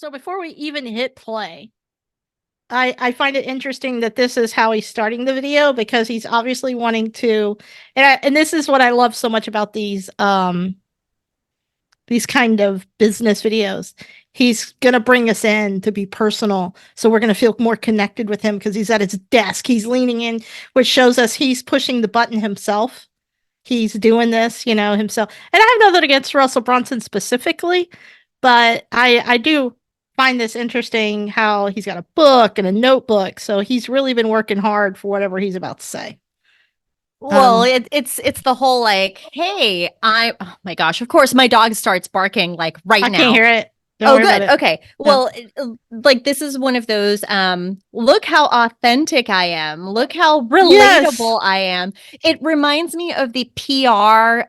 So before we even hit play, I find it interesting that this is how he's starting the video because he's obviously wanting to, and this is what I love so much about these kind of business videos. He's gonna bring us in to be personal, so we're gonna feel more connected with him because he's at his desk. He's leaning in, which shows us he's pushing the button himself. He's doing this, himself. And I have nothing against Russell Brunson specifically, but I do find this interesting how he's got a book and a notebook. So he's really been working hard for whatever he's about to say. Well, it's the whole like, hey, oh my gosh, of course my dog starts barking like right I now. can't hear it. Oh, good. Okay. Well, like this is one of those look how authentic I am. Look how relatable I am. It reminds me of the PR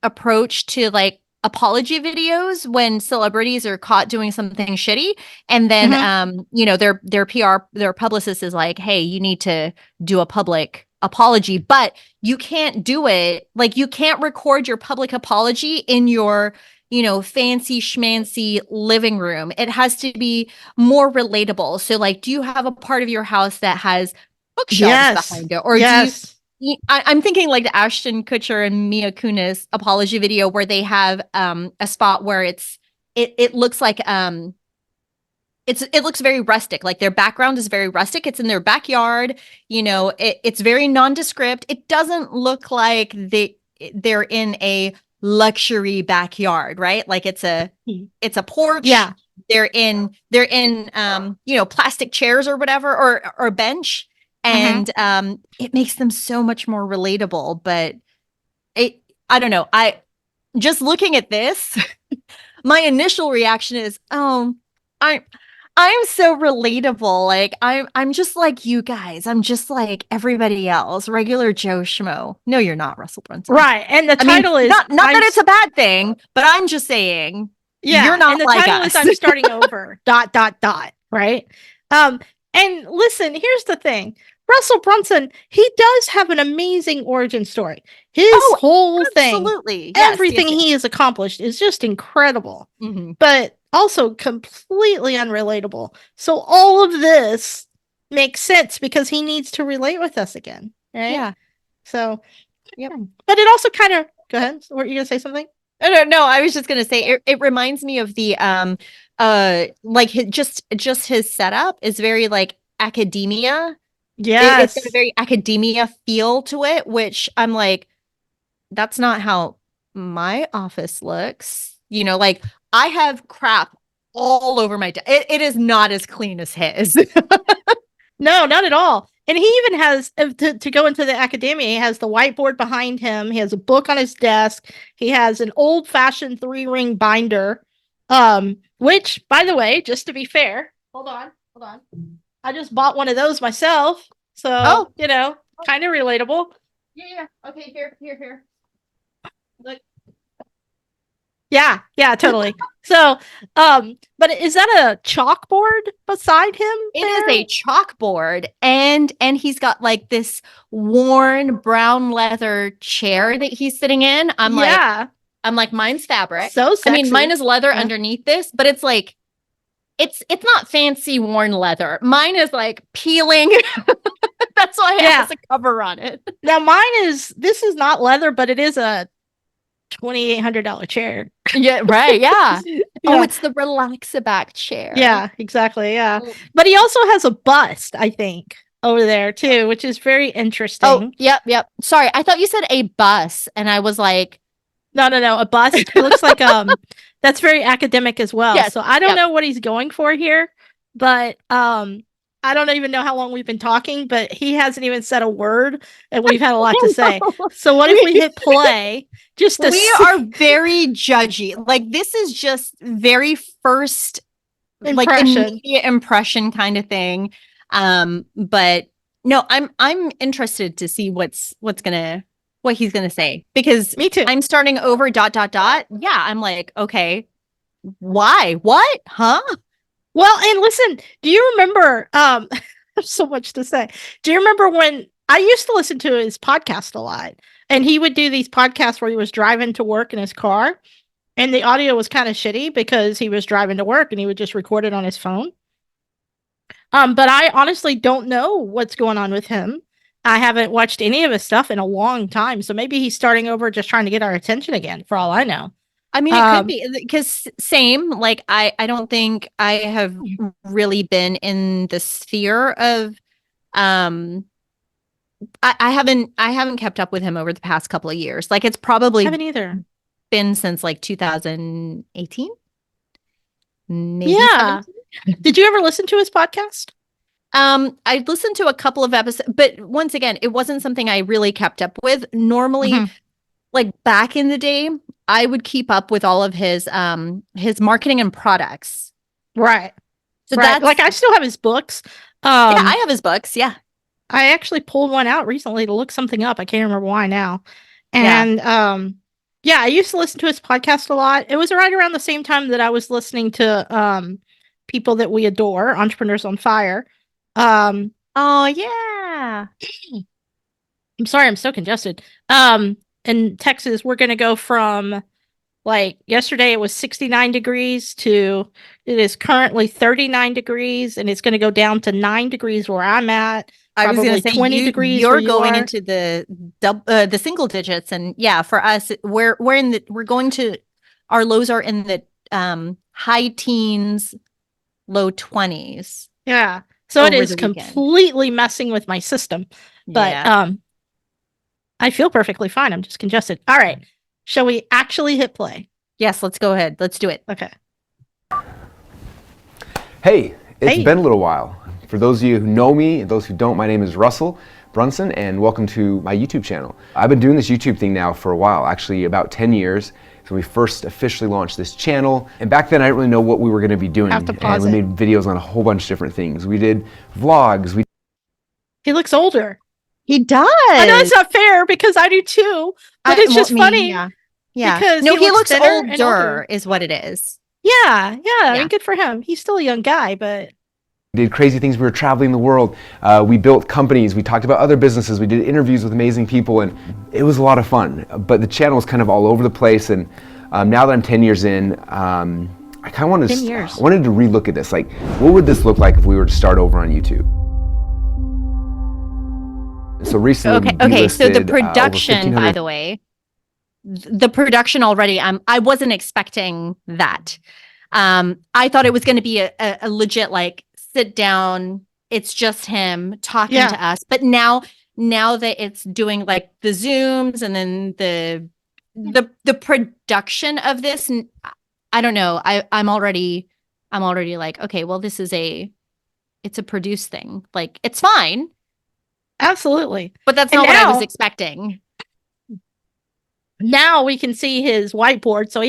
approach to like apology videos when celebrities are caught doing something shitty and then their publicist is like, "Hey, you need to do a public apology, but you can't do it. Like you can't record your public apology in your fancy schmancy living room. It has to be more relatable. So like, do you have a part of your house that has bookshelves behind it? Or I'm thinking like the Ashton Kutcher and Mia Kunis apology video where they have a spot where it looks like it looks very rustic. Like their background is very rustic. It's in their backyard. It's very nondescript. It doesn't look like they're in a luxury backyard, right? Like it's a porch. Yeah. They're in plastic chairs or whatever or bench. And it makes them so much more relatable. But I don't know. I just looking at this, my initial reaction is, oh, I'm so relatable. Like I'm just like you guys. I'm just like everybody else, regular Joe Schmo. No, you're not, Russell Brunson. Right. And the title is not that it's a bad thing, but I'm just saying you're not like us. And the title is I'm starting over. ... Right. And listen, here's the thing. Russell Brunson, he does have an amazing origin story. His whole thing, everything he has accomplished is just incredible. But also completely unrelatable. So all of this makes sense because he needs to relate with us again. Right? Yeah. So, yeah. But it also kind of, go ahead. Were you going to say something? No, I was just going to say it reminds me of the like just his setup is very like academia. Yes. It's got a very academia feel to it, which I'm like, that's not how my office looks. Like I have crap all over my desk. It is not as clean as his. No, not at all. And he even has, to go into the academia, he has the whiteboard behind him. He has a book on his desk. He has an old-fashioned 3-ring binder, which, by the way, just to be fair, hold on. I just bought one of those myself. So, kind of relatable. Yeah. Okay, here. Look. Yeah, totally. So, but is that a chalkboard beside him? It is a chalkboard, and he's got like this worn brown leather chair that he's sitting in. I'm like, mine's fabric. So sexy. I mean, mine is leather underneath this, but it's like, it's not fancy worn leather. Mine is like peeling. That's why it has a cover on it. Now this is not leather, but it is a $2,800 chair. Yeah, right. Yeah. Oh, it's the Relax-A-Back chair. Yeah, exactly. Yeah. But he also has a bust, I think, over there too, which is very interesting. Oh, yep. Sorry, I thought you said a bus, and I was like, no, a bust. It looks like that's very academic as well. Yes, so I don't know what he's going for here, but I don't even know how long we've been talking, but he hasn't even said a word, and we've had a lot to say. So what if we hit play? We are very judgy. Like this is just very first like immediate impression kind of thing. But no, I'm interested to see what he's gonna say, because me too. I'm starting over ... Yeah, I'm like, okay, why? What? Huh? Well, and listen, do you remember, there's so much to say. Do you remember when I used to listen to his podcast a lot, and he would do these podcasts where he was driving to work in his car, And the audio was kind of shitty because he was driving to work and he would just record it on his phone. But I honestly don't know what's going on with him. I haven't watched any of his stuff in a long time. So maybe he's starting over just trying to get our attention again, for all I know. I mean, it could be because same, like I don't think I have really been in the sphere of I haven't kept up with him over the past couple of years. Like it's probably haven't either been since like 2018. Maybe yeah. Did you ever listen to his podcast? I listened to a couple of episodes, but once again, it wasn't something I really kept up with. Normally, like back in the day, I would keep up with all of his marketing and products. Right. So that's like I still have his books. Yeah, I have his books. Yeah. I actually pulled one out recently to look something up. I can't remember why now. And yeah, I used to listen to his podcast a lot. It was right around the same time that I was listening to people that we adore, Entrepreneurs on Fire. Oh yeah. I'm sorry, I'm so congested. In Texas, we're gonna go from like yesterday it was 69 degrees to it is currently 39 degrees, and it's gonna go down to 9 degrees where I'm at. I was going to say 20 degrees. You're going into the single digits, and yeah, for us, we're going to our lows are in the high teens, low 20s. Yeah, so it is completely messing with my system, but I feel perfectly fine. I'm just congested. All right, shall we actually hit play? Yes, let's go ahead. Let's do it. Okay. Hey, it's been a little while. For those of you who know me and those who don't, my name is Russell Brunson, and welcome to my YouTube channel. I've been doing this YouTube thing now for a while, actually about 10 years. So we first officially launched this channel, and back then I didn't really know what we were going to be doing. And we made videos on a whole bunch of different things. We did vlogs. He looks older. He does. I know it's not fair because I do too, but it's just funny. Yeah. Because he looks older is what it is. Yeah. I mean, good for him. He's still a young guy, but did crazy things. We were traveling the world. We built companies. We talked about other businesses. We did interviews with amazing people, and it was a lot of fun. But the channel was kind of all over the place. And now that I'm 10 years in, I kind of wanted to relook at this. Like, what would this look like if we were to start over on YouTube? So recently, okay. So the production, by the way, the production already. I wasn't expecting that. I thought it was going to be a legit like. Sit down, it's just him talking to us, but now that it's doing like the zooms and then the production of this, I don't know, I'm already like, okay, well, it's a produced thing, like it's fine, absolutely, but that's not what I was expecting. Now we can see his whiteboard. So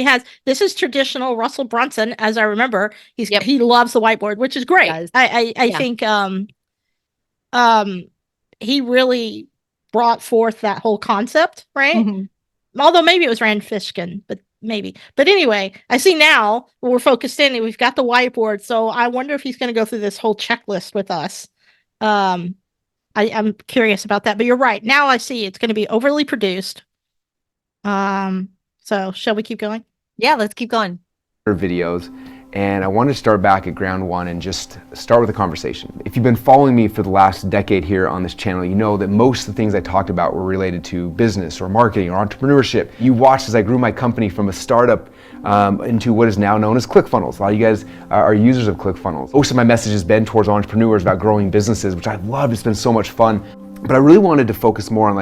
this is traditional Russell Brunson, as I remember. He loves the whiteboard, which is great. I think he really brought forth that whole concept, right? Mm-hmm. Although maybe it was Rand Fishkin, but maybe. But anyway, I see now we're focused in and we've got the whiteboard. So I wonder if he's going to go through this whole checklist with us. I'm curious about that. But you're right. Now I see it's going to be overly produced. So shall we keep going? Yeah, let's keep going. Videos, and I want to start back at ground one and just start with a conversation. If you've been following me for the last decade here on this channel, you know that most of the things I talked about were related to business or marketing or entrepreneurship. You watched as I grew my company from a startup into what is now known as ClickFunnels. A lot of you guys are users of ClickFunnels. Most of my message has been towards entrepreneurs about growing businesses, which I loved. It's been so much fun. But I really wanted to focus more on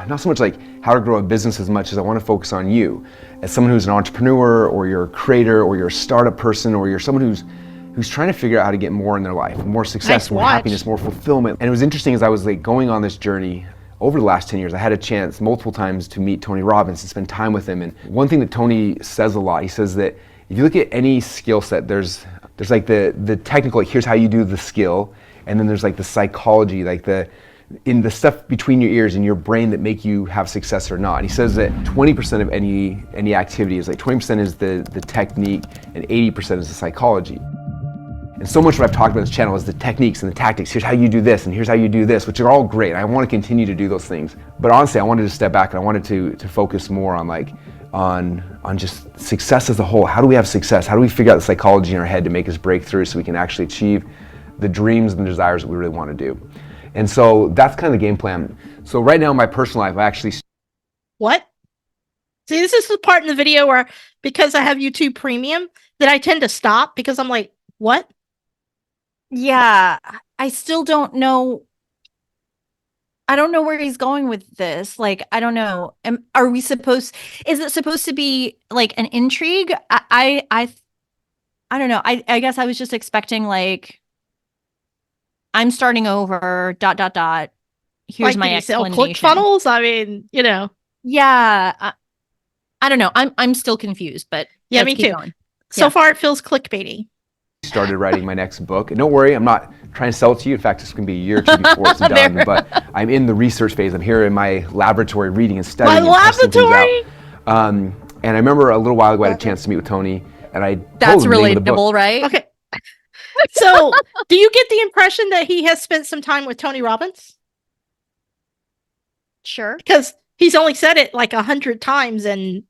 not so much like how to grow a business as much as I want to focus on you as someone who's an entrepreneur, or you're a creator, or you're a startup person, or you're someone who's trying to figure out how to get more in their life, more success, more happiness, more fulfillment. And it was interesting as I was like going on this journey over the last 10 years, I had a chance multiple times to meet Tony Robbins and spend time with him. And one thing that Tony says a lot, he says that if you look at any skill set, there's like the technical, like here's how you do the skill, and then there's like the psychology, like in the stuff between your ears and your brain that make you have success or not. He says that 20% of any activity is like 20% is the technique and 80% is the psychology. And so much what I've talked about on this channel is the techniques and the tactics. Here's how you do this and here's how you do this, which are all great. I want to continue to do those things. But honestly, I wanted to step back and I wanted to focus more on like, on just success as a whole. How do we have success? How do we figure out the psychology in our head to make us break through so we can actually achieve the dreams and the desires that we really want to do? And so that's kind of the game plan. So right now in my personal life, I actually... What? See, this is the part in the video where, because I have YouTube Premium, that I tend to stop because I'm like, what? Yeah, I still don't know. I don't know where he's going with this. Like, I don't know. Is it supposed to be like an intrigue? I don't know. I guess I was just expecting like, I'm starting over, ... Here's Like, my did he sell explanation. ClickFunnels? I mean, Yeah. I don't know. I'm still confused, but yeah, let's me keep too. going. So Yeah. far, it feels clickbaity. started writing my next book. And don't worry, I'm not trying to sell it to you. In fact, it's going to be a year or two before it's done. But I'm in the research phase. I'm here in my laboratory reading and studying. My testing things laboratory? out. And I remember a little while ago I had a chance to meet with Tony, and I That's told him the name of the book. relatable, right? Okay. So, do you get the impression that he has spent some time with Tony Robbins? Sure. Because he's only said it like 100 times in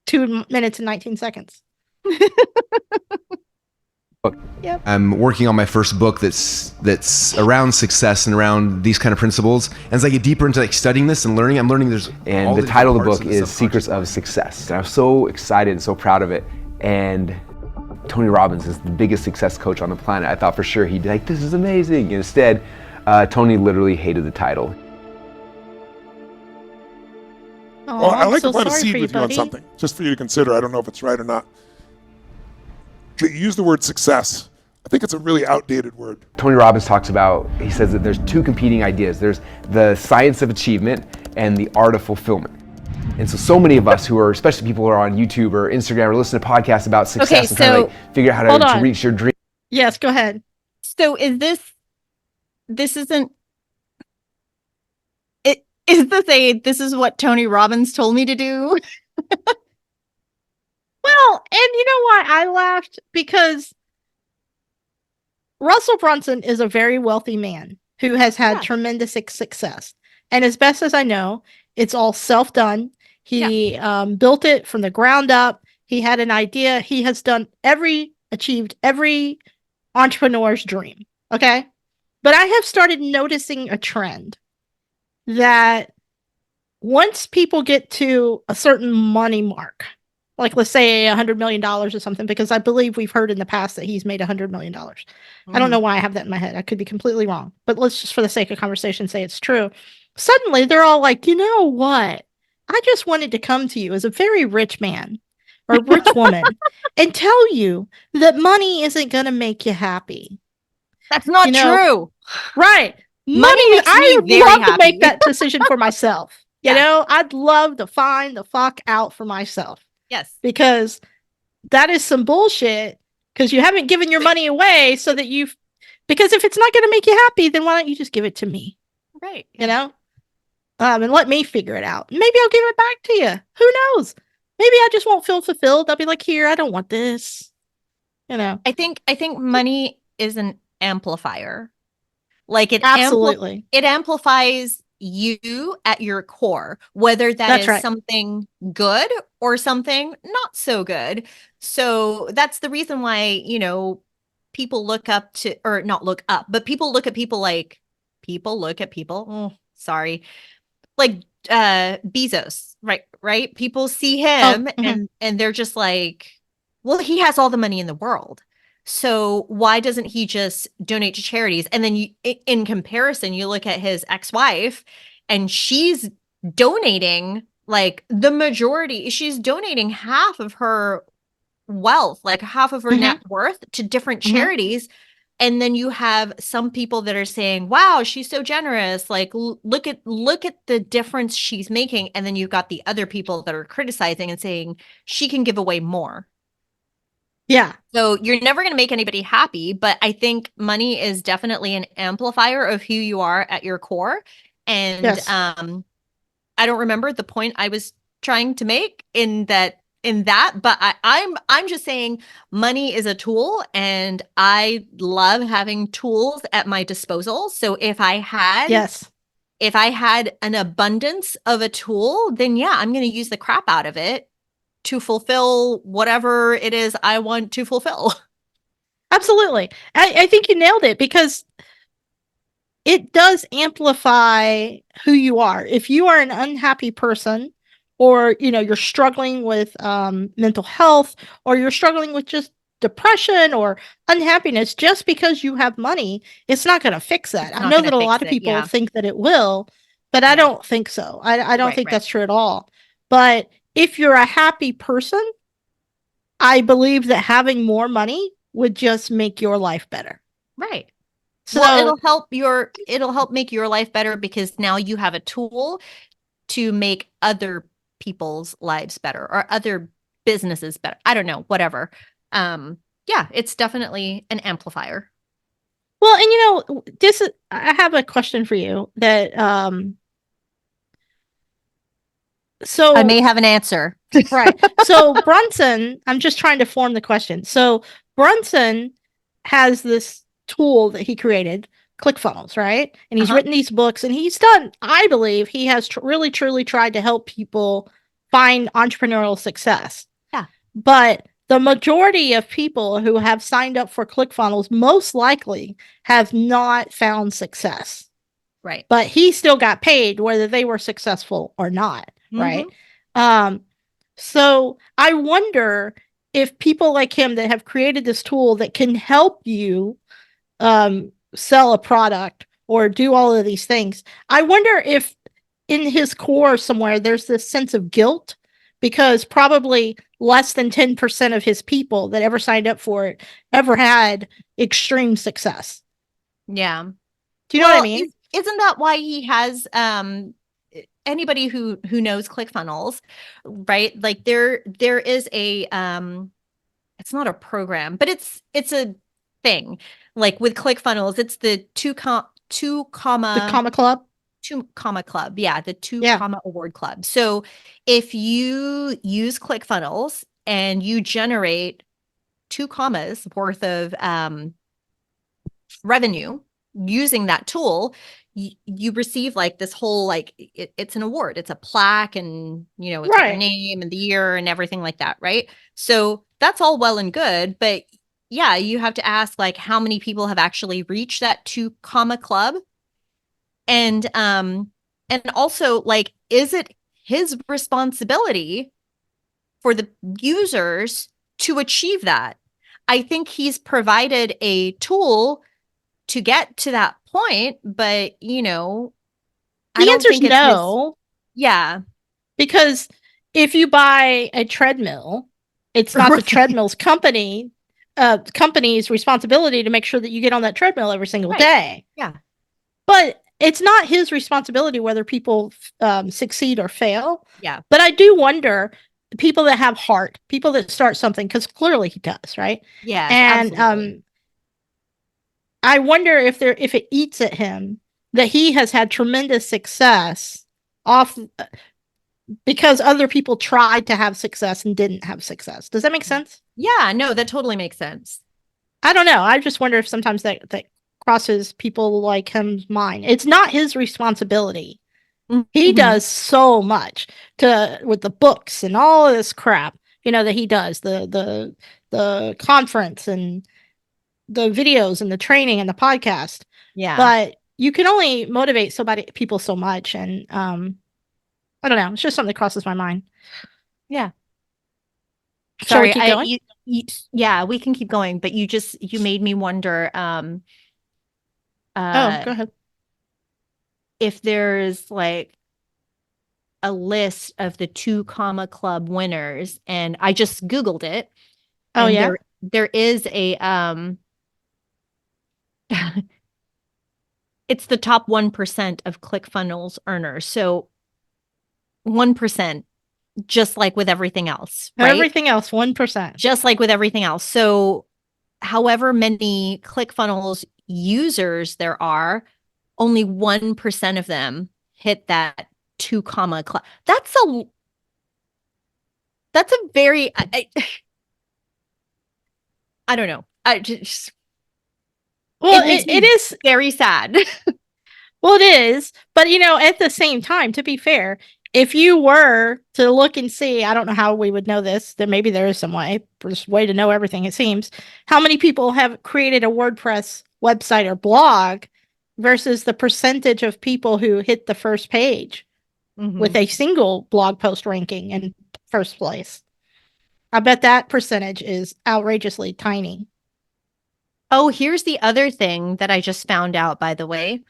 2 minutes and 19 seconds. Yep. I'm working on my first book that's around success and around these kind of principles. And as I get deeper into like studying this and learning, I'm learning and the title of the book is Secrets of Success. And I'm so excited and so proud of it. And Tony Robbins is the biggest success coach on the planet. I thought for sure he'd be like, this is amazing. And instead, Tony literally hated the title. Oh, Well, I'd like so to plant a sorry seed for with you on buddy. something, just for you to consider. I don't know if it's right or not. You use the word success. I think it's a really outdated word. Tony Robbins talks about, he says that there's two competing ideas. There's the science of achievement and the art of fulfillment. And so many of us who are, especially people who are on YouTube or Instagram or listen to podcasts about success and trying to like, figure out how to reach your dream. Yes, go ahead. So is this isn't, this is what Tony Robbins told me to do? Well, and you know why I laughed? Because Russell Brunson is a very wealthy man who has had tremendous success. And as best as I know, it's all self-done. He built it from the ground up. He had an idea. He has achieved every entrepreneur's dream. Okay. But I have started noticing a trend that once people get to a certain money mark, like let's say $100 million or something, because I believe we've heard in the past that he's made $100 million. I don't know why I have that in my head. I could be completely wrong, but let's just for the sake of conversation say it's true. Suddenly they're all like, you know what? I just wanted to come to you as a very rich man or rich woman and tell you that money isn't going to make you happy. That's not true. Right. Money makes I me would very love happy. to make that decision for myself. You know, I'd love to find the fuck out for myself. Yes. Because that is some bullshit. Because you haven't given your money away so that because if it's not going to make you happy, then why don't you just give it to me? Right. You know? And let me figure it out. Maybe I'll give it back to you. Who knows? Maybe I just won't feel fulfilled. I'll be like, here, I don't want this. You know? I think money is an amplifier. Like it absolutely it amplifies you at your core, whether that's something good or something not so good. So that's the reason why, people look up to, or not look up, but people look at people like like Bezos, right? People see him and they're just like, well, he has all the money in the world. So why doesn't he just donate to charities? And then in comparison, you look at his ex-wife and she's donating like the majority. She's donating half of her wealth, like half of her net worth to different charities. And then you have some people that are saying, wow, she's so generous. Like, look at the difference she's making. And then you've got the other people that are criticizing and saying she can give away more. Yeah. So you're never going to make anybody happy, but I think money is definitely an amplifier of who you are at your core. And I don't remember the point I was trying to make in that, but I'm just saying money is a tool and I love having tools at my disposal. So if I had an abundance of a tool, then I'm going to use the crap out of it to fulfill whatever it is I want to fulfill. Absolutely. I think you nailed it, because it does amplify who you are. If you are an unhappy person, or you're struggling with mental health, or you're struggling with just depression or unhappiness, just because you have money, it's not going to fix that. It's I not know gonna that a fix lot of it, people yeah. think that it will, but I Yeah. don't think so. I don't Right, think right. that's true at all. But if you're a happy person, I believe that having more money would just make your life better. Right. So Well, it'll help make your life better, because now you have a tool to make other people's lives better, or other businesses better. I don't know, whatever. Yeah, it's definitely an amplifier. well, and this is, I have a question for you that so I may have an answer. right. So Brunson, I'm just trying to form the question. So Brunson has this tool that he created, ClickFunnels, right? And he's written these books, and he's done, I believe he has really truly tried to help people find entrepreneurial success. Yeah. But the majority of people who have signed up for ClickFunnels most likely have not found success. Right. But he still got paid whether they were successful or not, right? So I wonder if people like him that have created this tool that can help you sell a product or do all of these things, I wonder if in his core somewhere there's this sense of guilt, because probably less than 10% of his people that ever signed up for it ever had extreme success. Yeah. Do you know what I mean? Isn't that why he has anybody who knows ClickFunnels, right? Like there is a it's not a program, but it's a thing. Like with ClickFunnels, it's the The comma club. 2 comma club. Yeah, the 2 Yeah. comma award club. So if you use ClickFunnels and you generate 2 commas worth of revenue using that tool, you receive like this whole, like it's an award, it's a plaque, and it's got your Right. name and the year and everything like that, right? So that's all well and good, but yeah, you have to ask, like, how many people have actually reached that 2 comma club, and also, like, is it his responsibility for the users to achieve that? I think he's provided a tool to get to that point, but I The don't answer's think it's his. no, Yeah. because if you buy a treadmill, it's not the Right. treadmill's company's responsibility to make sure that you get on that treadmill every single Right. day. Yeah. But it's not his responsibility whether people succeed or fail. Yeah. But I do wonder, people that have heart, people that start something, because clearly he does, right? Yes, And absolutely. I wonder if it eats at him that he has had tremendous success off because other people tried to have success and didn't have success. Does that make sense? Yeah, no, that totally makes sense. I don't know. I just wonder if sometimes that crosses people like him's mind. It's not his responsibility. He Mhm. does so much with the books and all of this crap, that he does, the conference and the videos and the training and the podcast. Yeah. But you can only motivate people so much. And I don't know. It's just something that crosses my mind. Yeah. Shall we Sorry, keep going? yeah, we can keep going, but you made me wonder Oh, go ahead. if there's like a list of the 2 comma club winners, and I just Googled it. Oh, and yeah? there is a it's the top 1% of ClickFunnels earners. So 1%, just like with everything else, right? Everything else, 1%. Just like with everything else. So however many ClickFunnels users there are, only 1% of them hit that 2 comma club. That's a very, I don't know. I just, Well, it makes it me is. very sad. Well, it is. But, at the same time, to be fair, if you were to look and see, I don't know how we would know this, then maybe there is some way, there's a way to know everything, it seems, how many people have created a WordPress website or blog versus the percentage of people who hit the first page with a single blog post ranking in first place. I bet that percentage is outrageously tiny. Oh, here's the other thing that I just found out, by the way.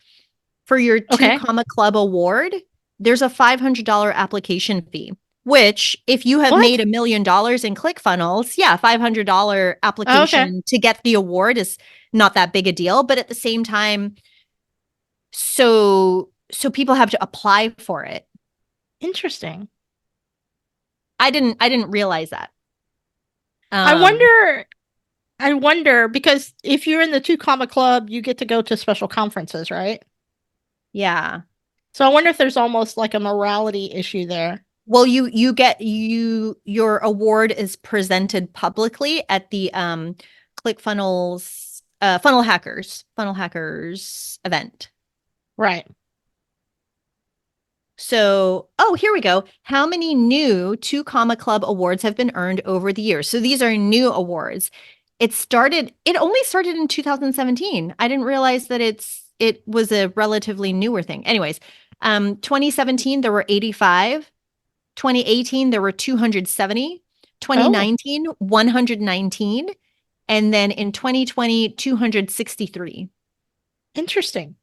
For your Okay. 2 Comma Club award, there's a $500 application fee, which if you have What? made $1 million in ClickFunnels, yeah, $500 application to get the award is not that big a deal. But at the same time, so people have to apply for it. Interesting. I didn't realize that. I wonder because if you're in the 2 Comma Club, you get to go to special conferences, right? Yeah. So I wonder if there's almost like a morality issue there. Well, your award is presented publicly at the ClickFunnels Funnel Hackers event. Right. So, here we go. How many new 2 Comma Club awards have been earned over the years? So these are new awards. It only started in 2017. I didn't realize that it was a relatively newer thing. Anyways, 2017, there were 85. 2018, there were 270. 2019, 119. And then in 2020, 263. Interesting.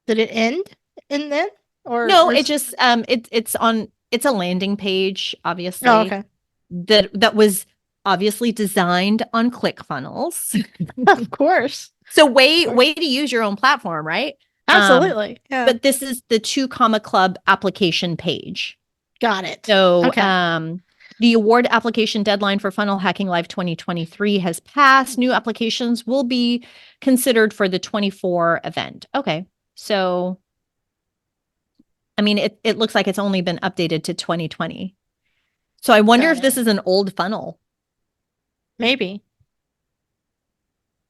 Did it end in then? Or No, it just it's a landing page, obviously. Oh, okay. That was obviously designed on ClickFunnels. Of course. So way to use your own platform, right? Absolutely. Yeah. But this is the 2 Comma Club application page. Got it. So Okay. the award application deadline for Funnel Hacking Live 2023 has passed. New applications will be considered for the 24 event. Okay. So, I mean, it looks like it's only been updated to 2020. So I wonder if this is an old funnel. Maybe.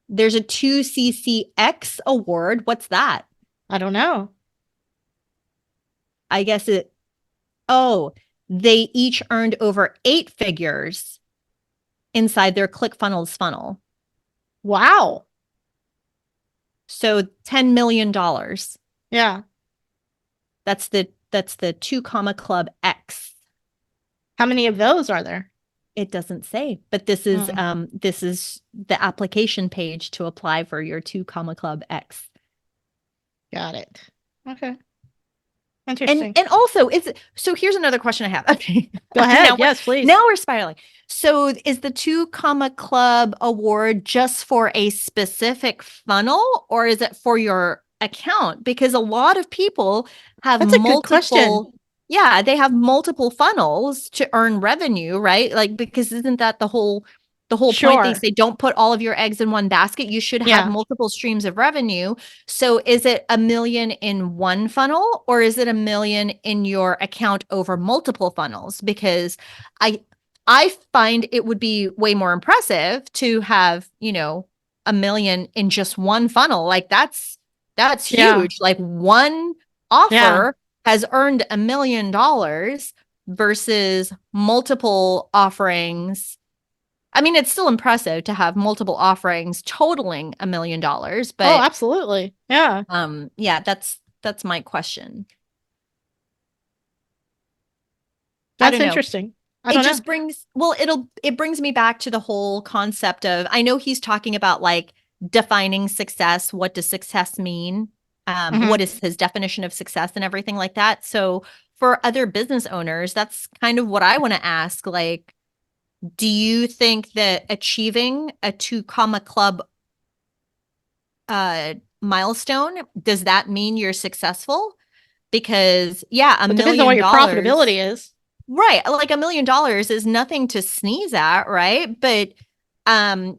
There's a 2CCX award. What's that? I don't know. I guess they each earned over 8 figures inside their ClickFunnels funnel. Wow. So $10 million. Yeah. That's the 2 Comma Club X. How many of those are there? It doesn't say, but this is the application page to apply for your 2 Comma Club X. Got it. Okay. Interesting. And also, so here's another question I have. Okay. Go ahead. Yes, please. Now we're spiraling. So is the 2 Comma Club award just for a specific funnel, or is it for your account? Because a lot of people have That's a good question. Yeah, they have multiple funnels to earn revenue, right? Like, because isn't that the whole point? They say don't put all of your eggs in one basket. You should have multiple streams of revenue. So is it $1 million in one funnel, or is it $1 million in your account over multiple funnels? Because I find it would be way more impressive to have, $1 million in just one funnel. Like that's huge. Like one offer has earned $1 million versus multiple offerings. I mean, it's still impressive to have multiple offerings totaling $1 million, but absolutely. Yeah. That's my question. That's interesting. It brings me back to the whole concept of, I know he's talking about like defining success. What does success mean? What is his definition of success and everything like that? So for other business owners, that's kind of what I want to ask. Like, do you think that achieving a 2 Comma Club milestone, does that mean you're successful? Because $1 million depends on what your profitability is. Right. Like $1 million is nothing to sneeze at, right? But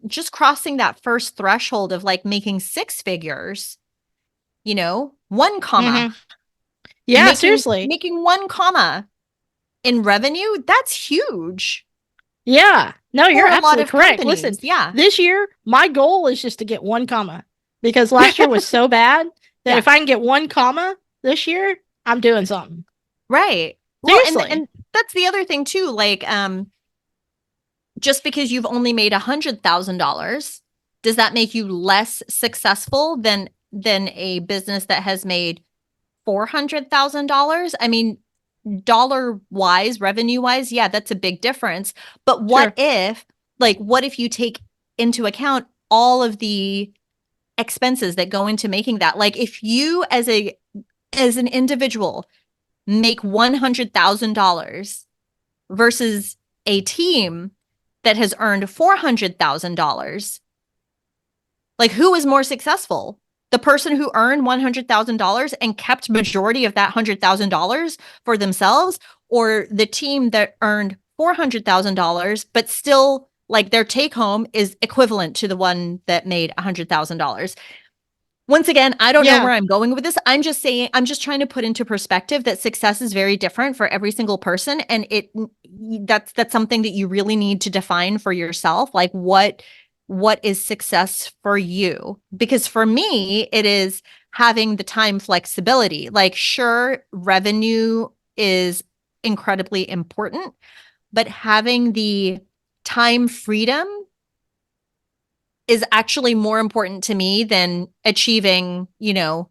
just crossing that first threshold of like making 6 figures, 1 comma. Yeah, seriously. Making 1 comma in revenue, that's huge. Yeah. No, you're absolutely correct. Companies. Listen, this year, my goal is just to get 1 comma because last year was so bad that if I can get 1 comma this year, I'm doing something. Right. Well, Seriously. and that's the other thing too. Like, just because you've only made $100,000, does that make you less successful than a business that has made $400,000? I mean, dollar wise, revenue wise, yeah, that's a big difference. But what if you take into account all of the expenses that go into making that? Like, if you as an individual make $100,000 versus a team that has earned $400,000, like, who is more successful? The person who earned $100,000 and kept majority of that $100,000 for themselves, or the team that earned $400,000 but still, like, their take home is equivalent to the one that made $100,000? Once again, I don't know where I'm going with this. I'm just saying, I'm just trying to put into perspective that success is very different for every single person. And that's something that you really need to define for yourself. Like, what is success for you? Because for me, it is having the time flexibility. Like, sure, revenue is incredibly important, but having the time freedom is actually more important to me than achieving, $1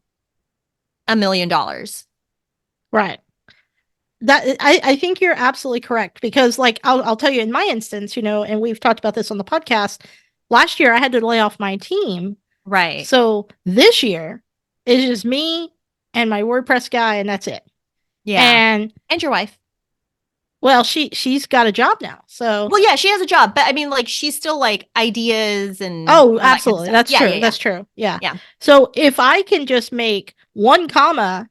million. Right. That I think you're absolutely correct, because like I'll tell you, in my instance, and we've talked about this on the podcast, last year I had to lay off my team. Right. So this year it's just me and my WordPress guy, and that's it. Yeah. And your wife. Well, she's got a job now. So well, yeah, she has a job, but I mean, like, she's still like ideas and absolutely. That's true. Yeah. That's true. Yeah. Yeah. So if I can just make one comma,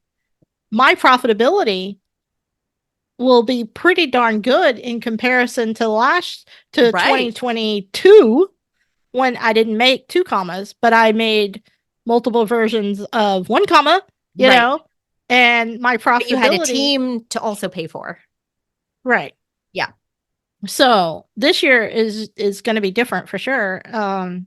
my profitability will be pretty darn good in comparison to 2022, when I didn't make two commas, but I made multiple versions of one comma, you know, and my profitability. But you had a team to also pay for. Right. Yeah. So this year is going to be different for sure. I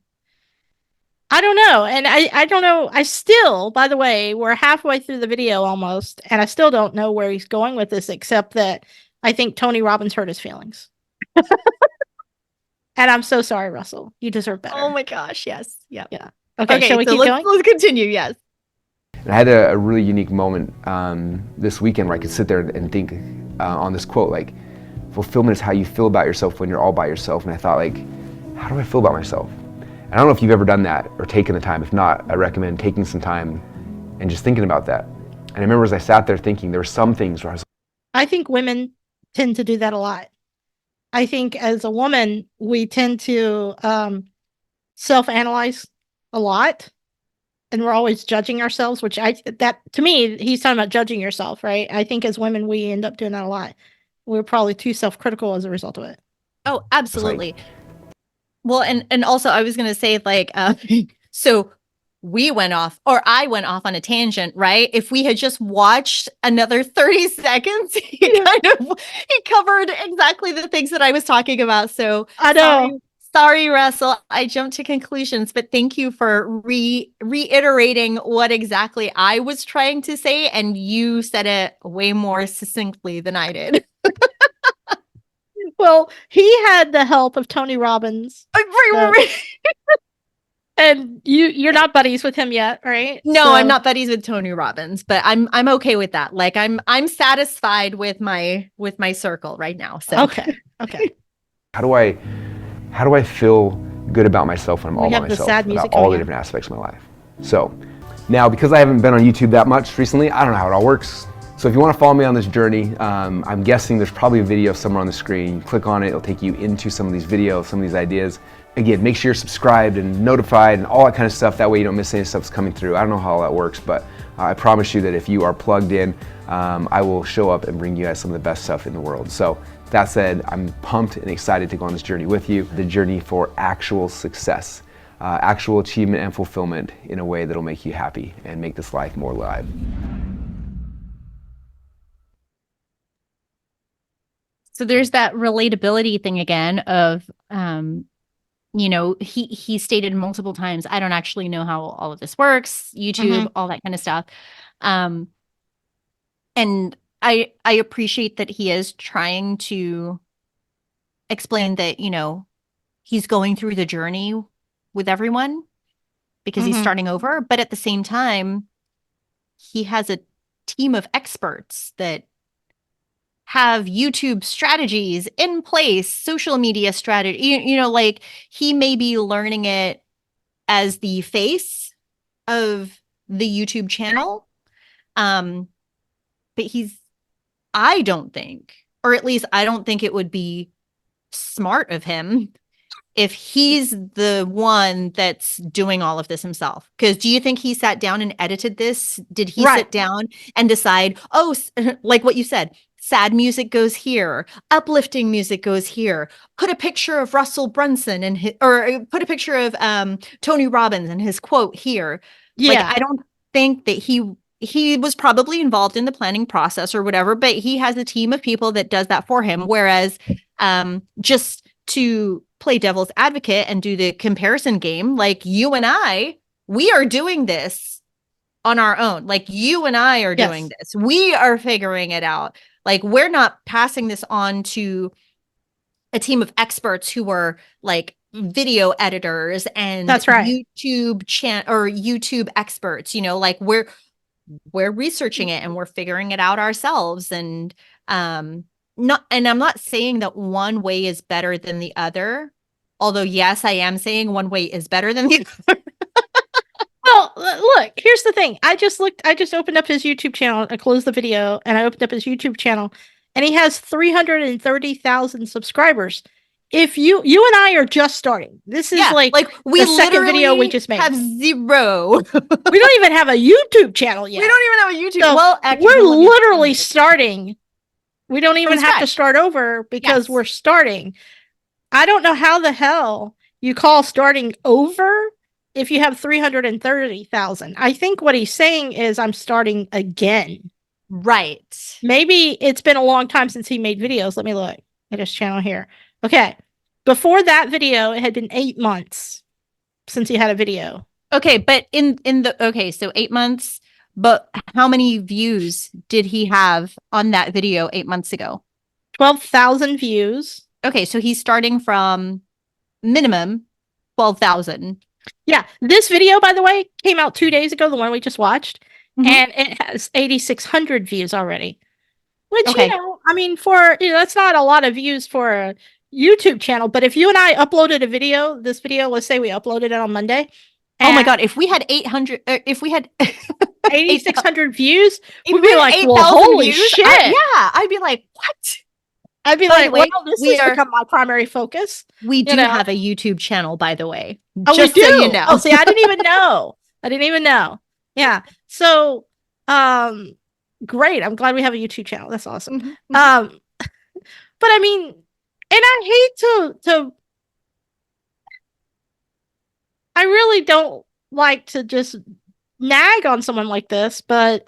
don't know. And I don't know. I still, by the way, we're halfway through the video almost, and I still don't know where he's going with this, except that I think Tony Robbins hurt his feelings. And I'm so sorry, Russell. You deserve better. Oh my gosh. Yes. Yeah. Yeah. Okay. Shall we keep going? Let's continue. Yes. And I had a really unique moment this weekend where I could sit there and think on this quote, like, fulfillment is how you feel about yourself when you're all by yourself. And I thought, like, how do I feel about myself? And I don't know if you've ever done that or taken the time. If not, I recommend taking some time and just thinking about that. And I remember as I sat there thinking, there were some things where I was like, I think women tend to do that a lot. I think as a woman, we tend to self-analyze a lot, and we're always judging ourselves, that to me, he's talking about judging yourself, right? I think as women, we end up doing that a lot. We're probably too self-critical as a result of it. Oh, absolutely. Well, and also I was going to say, like, so I went off on a tangent, right? If we had just watched another 30 seconds, he covered exactly the things that I was talking about. So I know. Sorry, Russell, I jumped to conclusions, but thank you for reiterating what exactly I was trying to say. And you said it way more succinctly than I did. Well, he had the help of Tony Robbins. Right. And you're not buddies with him yet, right? No, I'm not buddies with Tony Robbins, but I'm okay with that. Like, I'm satisfied with my circle right now. So okay. How do I feel good about myself when I'm all by myself, about all the different aspects of my life? So now, because I haven't been on YouTube that much recently, I don't know how it all works. So if you want to follow me on this journey, I'm guessing there's probably a video somewhere on the screen. You click on it, it'll take you into some of these videos, some of these ideas. Again, make sure you're subscribed and notified and all that kind of stuff. That way you don't miss any stuff that's coming through. I don't know how all that works, but I promise you that if you are plugged in, I will show up and bring you guys some of the best stuff in the world. So that said, I'm pumped and excited to go on this journey with you, the journey for actual success, actual achievement and fulfillment in a way that'll make you happy and make this life more alive. So there's that relatability thing again of, he stated multiple times, I don't actually know how all of this works, YouTube, all that kind of stuff. And I appreciate that he is trying to explain that, he's going through the journey with everyone because he's Mhm. starting over. But at the same time, he has a team of experts that have YouTube strategies in place, social media strategy, like he may be learning it as the face of the YouTube channel. But I don't think, or at least I don't think it would be smart of him if he's the one that's doing all of this himself. Because do you think he sat down and edited this? Did he Right. sit down and decide, like what you said, sad music goes here, uplifting music goes here, put a picture of Russell Brunson or put a picture of Tony Robbins and his quote here. Like, Yeah. I don't think that he was probably involved in the planning process or whatever, but he has a team of people that does that for him. Whereas just to play devil's advocate and do the comparison game, like you and we are doing this on our own. Like you and I are doing this. We are figuring it out. Like we're not passing this on to a team of experts who are like video editors and That's right. YouTube experts, like we're researching it and we're figuring it out ourselves. And I'm not saying that one way is better than the other. Although, yes, I am saying one way is better than the other. Well, look, here's the thing. I just opened up his YouTube channel. I closed the video and I opened up his YouTube channel and he has 330,000 subscribers. If you and I are just starting, this is like we the second video we just made. Have zero. We don't even have a YouTube channel yet. We don't even have a YouTube. So well, actually, we're literally starting. We don't even have to start over because we're starting. I don't know how the hell you call starting over if you have 330,000. I think what he's saying is I'm starting again. Right. Maybe it's been a long time since he made videos. Let me look at his channel here. Okay. Before that video, it had been 8 months since he had a video. Okay, but so 8 months, but how many views did he have on that video 8 months ago? 12,000 views. Okay, so he's starting from minimum 12,000. Yeah, this video, by the way, came out 2 days ago, the one we just watched, and it has 8,600 views already. Which, I mean, that's not a lot of views for a YouTube channel, but if you and I uploaded a video, this video, let's say we uploaded it on Monday. Oh my God, if we had 8,600 views, we'd be like, well, holy shit. I'd be like, what? I'd be like, well, this has become my primary focus. We do have a YouTube channel, by the way. Oh, we do? So you know. Oh, see, I didn't even know. Yeah. So, great. I'm glad we have a YouTube channel. That's awesome. But I mean, and I hate to I really don't like to just nag on someone like this, but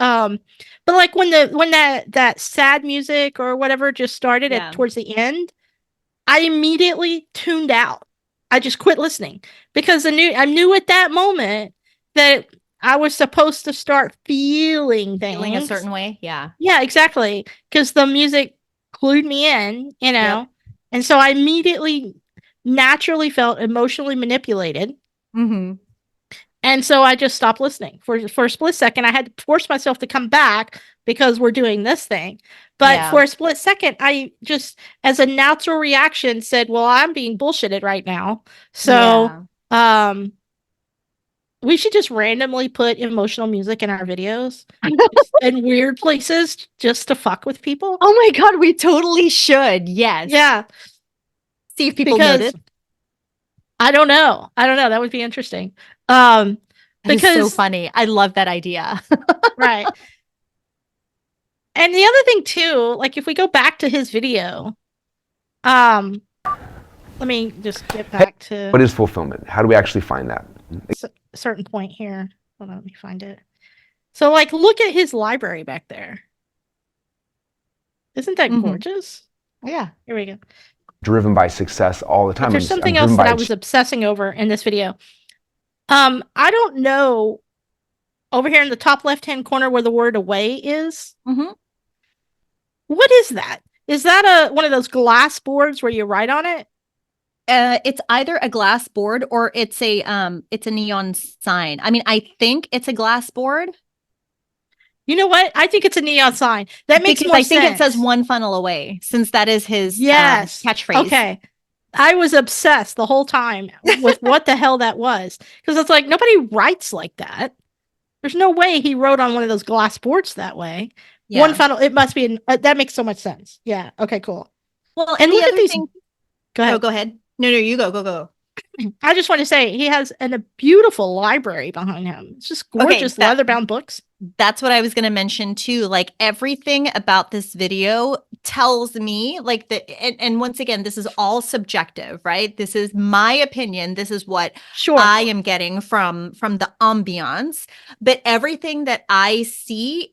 like when that sad music or whatever just started towards the end, I immediately tuned out. I just quit listening because I knew at that moment that I was supposed to start feeling things. Feeling a certain way. Yeah. Yeah, exactly. Because the music clued me in, and so I immediately naturally felt emotionally manipulated. And so I just stopped listening for a split second. I had to force myself to come back because we're doing this thing. But for a split second, I just, as a natural reaction, said, well, I'm being bullshitted right now. So we should just randomly put emotional music in our videos in weird places just to fuck with people. Oh my God, we totally should. Yes. Yeah. See if people notice. I don't know. That would be interesting. Because it's so funny. I love that idea. Right. And the other thing too, like if we go back to his video, let me just get back to what is fulfillment? How do we actually find that? A certain point here. Hold on, let me find it. So like look at his library back there. Isn't that gorgeous? Yeah. Here we go. Driven by success all the time. There's something else that I was obsessing over in this video. I don't know over here in the top left-hand corner where the word away is. What is that? Is that one of those glass boards where you write on it? It's either a glass board or it's a neon sign. I mean, I think it's a glass board You know what? I think it's a neon sign. That makes because more I think it says sense. one funnel away, since that is his Yes. catchphrase. Okay. I was obsessed the whole time with what the hell that was. Because it's like nobody writes like that. There's no way he wrote on one of those glass boards that way. Yeah. One funnel, it must be that makes so much sense. Yeah. Okay, cool. Well, And and the look at other these. thing. Go ahead. Oh, go ahead. No, you go. I just want to say he has a beautiful library behind him. It's just gorgeous leather-bound books. That's what I was going to mention too. Like everything about this video tells me like and once again, this is all subjective, right? This is my opinion. This is what I am getting from the ambiance. But everything that I see,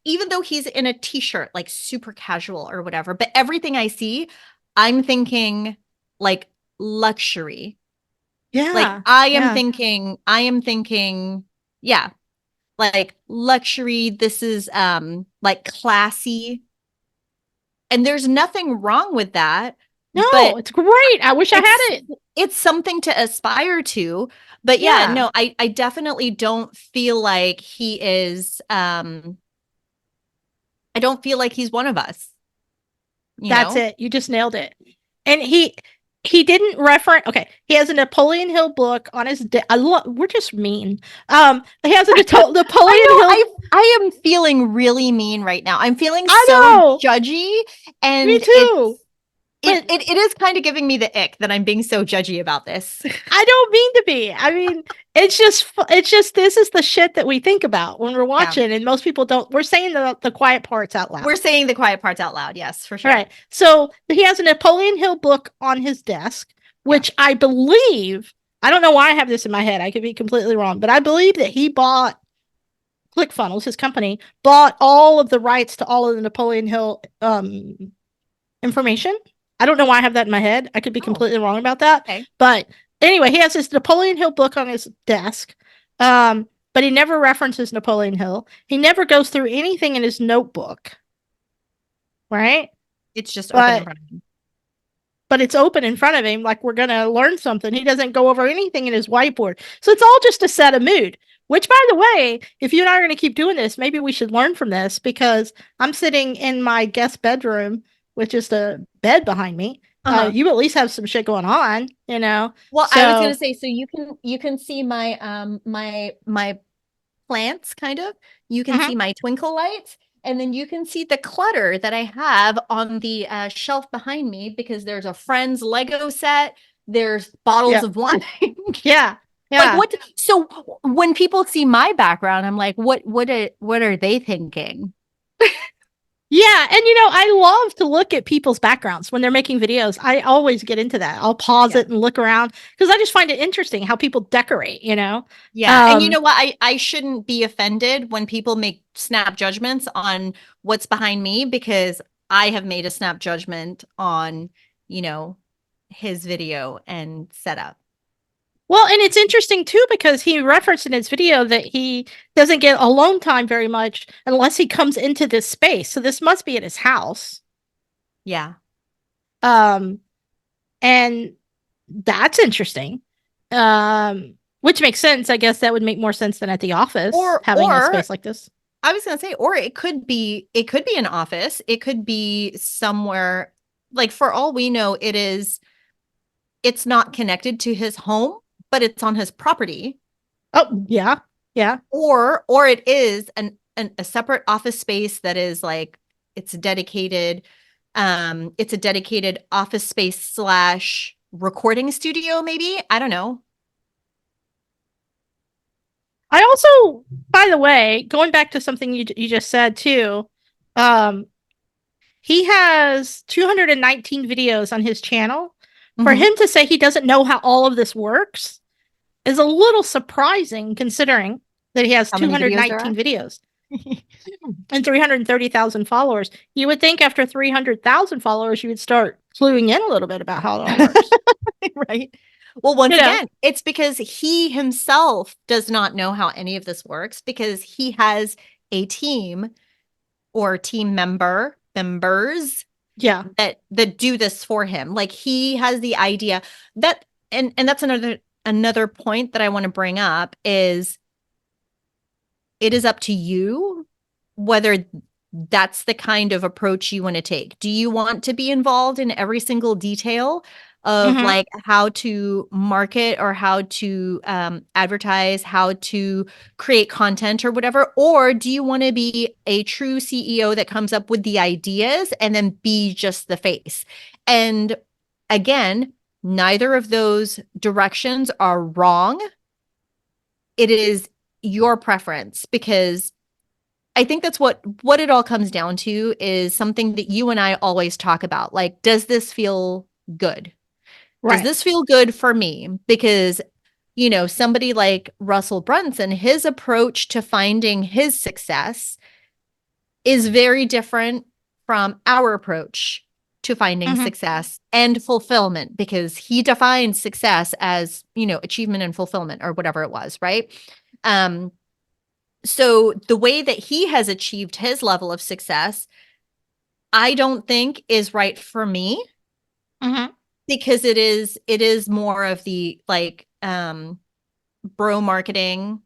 even though he's in a t-shirt, like super casual or whatever, but everything I see, I'm thinking like luxury. Yeah. Like I am thinking, yeah, like luxury. This is like classy. And there's nothing wrong with that. No, but it's great. I wish I had it. It's something to aspire to. But yeah, no, I definitely don't feel like he is I don't feel like he's one of us. That's it. You just nailed it. And he didn't reference. Okay, he has a Napoleon Hill book on his. We're just mean. He has a Napoleon Hill. I am feeling really mean right now. I'm feeling so judgy, and me too. It is kind of giving me the ick that I'm being so judgy about this. I don't mean to be. I mean, it's just this is the shit that we think about when we're watching, and most people don't. We're saying the quiet parts out loud. We're saying the quiet parts out loud. Yes, for sure. All right. So he has a Napoleon Hill book on his desk, which I believe. I don't know why I have this in my head. I could be completely wrong, but I believe that he bought ClickFunnels, his company, bought all of the rights to all of the Napoleon Hill information. I don't know why I have that in my head. I could be completely wrong about that. Okay. But anyway, he has this Napoleon Hill book on his desk. But he never references Napoleon Hill. He never goes through anything in his notebook. Right? It's just open in front of him. But it's open in front of him, like we're gonna learn something. He doesn't go over anything in his whiteboard. So it's all just to set a mood. Which, by the way, if you and I are gonna keep doing this, maybe we should learn from this, because I'm sitting in my guest bedroom with just a bed behind me. You at least have some shit going on, you know. Well, so, I was gonna say, so you can see my my plants, kind of. You can see my twinkle lights, and then you can see the clutter that I have on the shelf behind me, because there's a friend's Lego set. There's bottles of wine. Yeah. Like what? So when people see my background, I'm like, what are they thinking? Yeah, and I love to look at people's backgrounds when they're making videos. I always get into that. I'll pause it and look around, because I just find it interesting how people decorate, Yeah, and you know what? I shouldn't be offended when people make snap judgments on what's behind me, because I have made a snap judgment on, his video and setup. Well, and it's interesting too, because he referenced in his video that he doesn't get alone time very much unless he comes into this space. So this must be at his house. Yeah. And that's interesting. Which makes sense. I guess that would make more sense than at the office, or having a space like this. I was going to say, or it could be an office. It could be somewhere, like, for all we know, it's not connected to his home, but it's on his property. Oh, yeah. Yeah. Or it is a separate office space that is like, it's a dedicated office space / recording studio, maybe. I don't know. I also, by the way, going back to something you just said too, he has 219 videos on his channel. For him to say he doesn't know how all of this works is a little surprising, considering that he has 219 videos and 330,000 followers. You would think after 300,000 followers, you would start cluing in a little bit about how it all works. Right. Well, once again, it's because he himself does not know how any of this works, because he has a team or team member members Yeah. that do this for him. Like he has the idea that, and that's another point that I want to bring up is it is up to you whether that's the kind of approach you want to take. Do you want to be involved in every single detail of like how to market or how to advertise, how to create content or whatever? Or do you want to be a true CEO that comes up with the ideas and then be just the face? And again, neither of those directions are wrong. It is your preference, because I think that's what it all comes down to, is something that you and I always talk about. Like, does this feel good? Right. Does this feel good for me? Because, somebody like Russell Brunson, his approach to finding his success is very different from our approach to finding success and fulfillment, because he defines success as, achievement and fulfillment or whatever it was, right? So the way that he has achieved his level of success, I don't think is right for me, because it is more of the like bro marketing.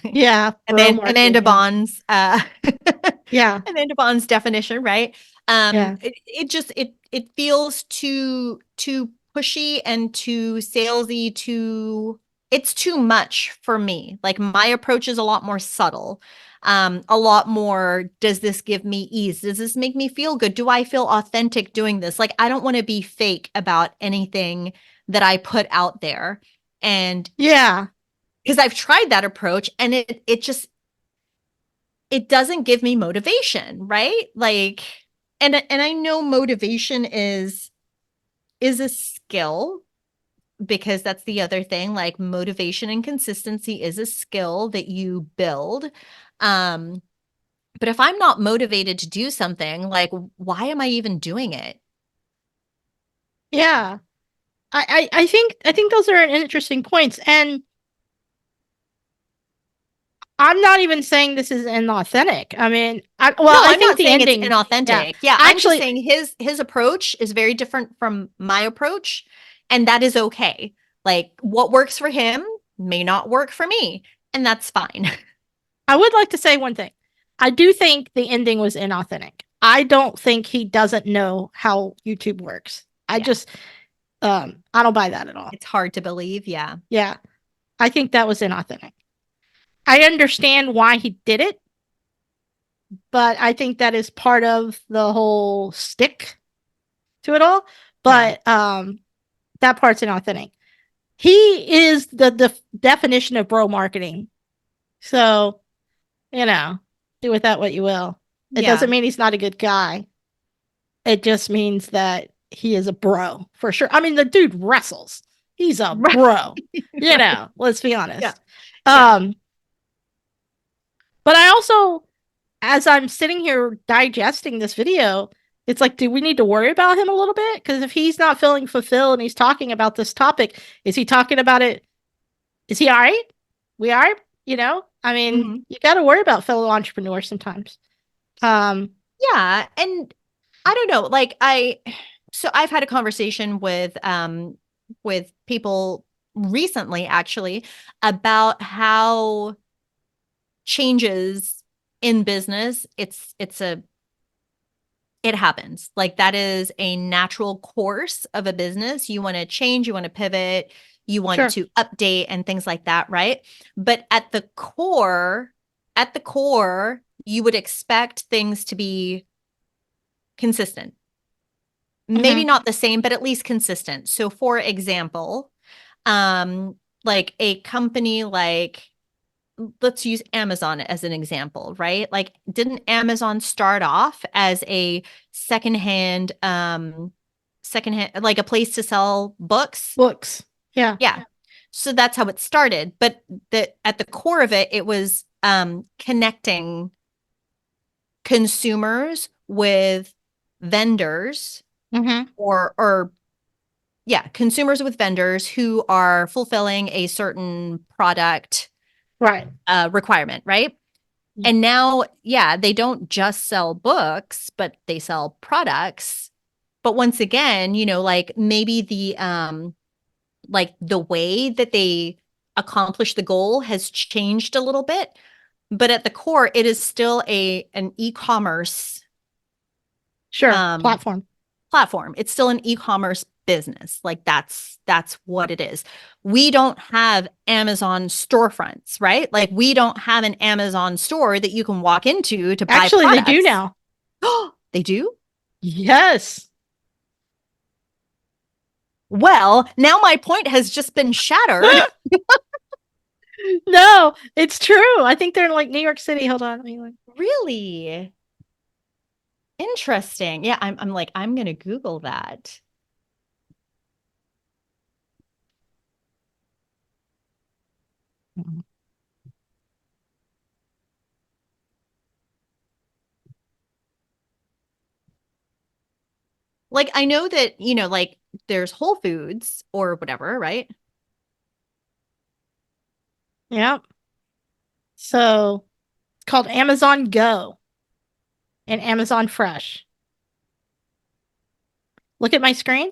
Yeah. Amanda Bond's yeah. Amanda Bond's definition, right? Yeah. It feels too pushy and too salesy, it's too much for me. Like my approach is a lot more subtle. A lot more, does this give me ease? Does this make me feel good? Do I feel authentic doing this? Like, I don't want to be fake about anything that I put out there. And yeah, because I've tried that approach and it doesn't give me motivation, right? Like, and I know motivation is a skill, because that's the other thing. Like, motivation and consistency is a skill that you build. But if I'm not motivated to do something, like, why am I even doing it? Yeah. I think those are interesting points. And I'm not even saying this is inauthentic. I mean, I'm think not the saying ending, it's inauthentic. Yeah, I'm just saying his approach is very different from my approach, and that is okay. Like, what works for him may not work for me, and that's fine. I would like to say one thing. I do think the ending was inauthentic. I don't think he doesn't know how YouTube works. I don't buy that at all. It's hard to believe. Yeah. Yeah. I think that was inauthentic. I understand why he did it, but I think that is part of the whole stick to it all. But that part's inauthentic. He is the definition of bro marketing. So, do with that what you will. It doesn't mean he's not a good guy. It just means that he is a bro for sure. I mean, the dude wrestles. He's a bro. Let's be honest. Yeah. But I also, as I'm sitting here digesting this video, it's like, do we need to worry about him a little bit? Because if he's not feeling fulfilled and he's talking about this topic, is he talking about it? Is he all right? We are, I mean, you got to worry about fellow entrepreneurs sometimes. Yeah. And I don't know, like so I've had a conversation with people recently, actually, about how changes in business, it happens. Like, that is a natural course of a business. You want to change, you want to pivot, you want to update and things like that, right? But at the core, you would expect things to be consistent. Maybe not the same, but at least consistent. So for example, like a company like, let's use Amazon as an example, right? Like, didn't Amazon start off as a secondhand, like a place to sell books? Yeah. Yeah. So that's how it started. But at the core of it, it was connecting consumers with vendors, consumers with vendors who are fulfilling a certain product requirement, right? And now, yeah, they don't just sell books, but they sell products. But once again, like maybe the way that they accomplish the goal has changed a little bit, but at the core, it is still an e-commerce platform. It's still an e-commerce business. Like that's what it is. We don't have Amazon storefronts, right? Like we don't have an Amazon store that you can walk into to buy Actually, products. they do now. They do? Yes. Well, now my point has just been shattered. No, it's true. I think they're in like New York City. Hold on. Really? Interesting. Yeah, I'm like, I'm gonna Google that. Like, I know that, like there's Whole Foods or whatever, right? Yep. So it's called Amazon Go and Amazon Fresh. Look at my screen.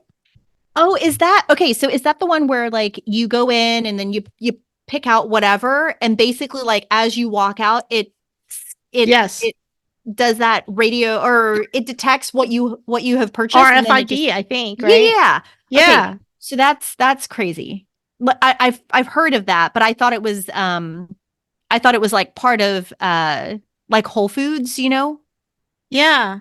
Oh, is that okay? So is that the one where like you go in and then you pick out whatever, and basically like as you walk out, it Yes. it does that radio, or it detects what you have purchased. RFID, I think, right? Yeah. Yeah. Okay. So that's crazy. I've heard of that, but I thought it was like part of like Whole Foods, Yeah.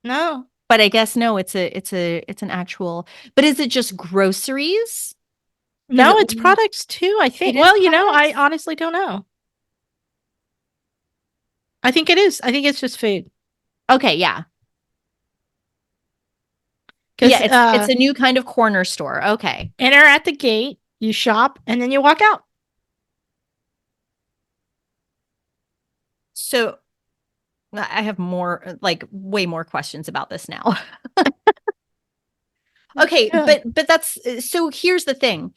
No. But I guess no, it's an actual. But is it just groceries? No, it's products too, I think. Well, I honestly don't know. I think it is. I think it's just food. Okay, yeah. Yeah, it's a new kind of corner store. Okay. Enter at the gate, you shop, and then you walk out. So I have more, like way more questions about this now. Okay, Yeah. but that's, so here's the thing.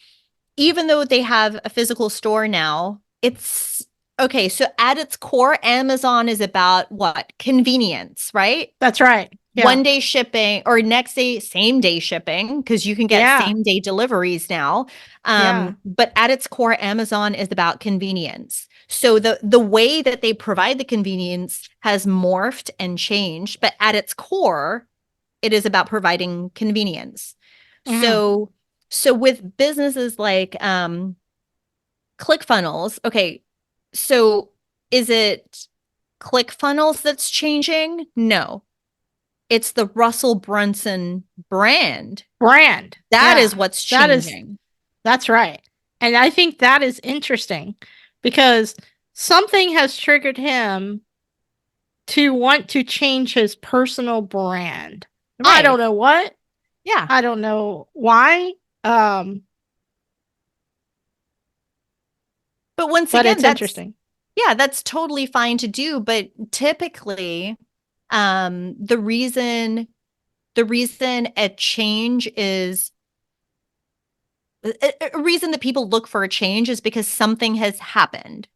Even though they have a physical store now, it's okay. So at its core, Amazon is about what? Convenience, right? That's right. Yeah. 1 day shipping or next day, same day shipping, because you can get same day deliveries now. But at its core, Amazon is about convenience. So the way that they provide the convenience has morphed and changed, but at its core, it is about providing convenience. Mm-hmm. So with businesses like ClickFunnels, okay, so is it ClickFunnels that's changing? No. It's the Russell Brunson brand. That is what's changing. That's right. And I think that is interesting because something has triggered him to want to change his personal brand. Right. I don't know what. Yeah. I don't know why. But once again, it's interesting. Yeah, that's totally fine to do. But typically, the reason a change is a reason that people look for a change is because something has happened.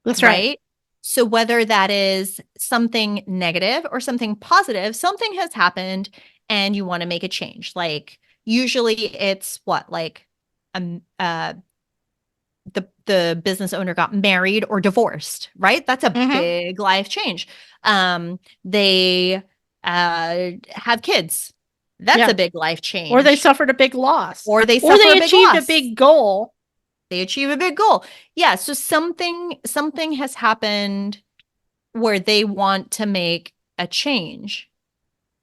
That's right. So whether that is something negative or something positive, something has happened and you want to make a change. Like usually it's what, like the business owner got married or divorced, right? That's a big life change. They have kids. That's a big life change. Or they suffered a big loss. Or they achieved a big goal. They achieve a big goal. Yeah. So something has happened where they want to make a change.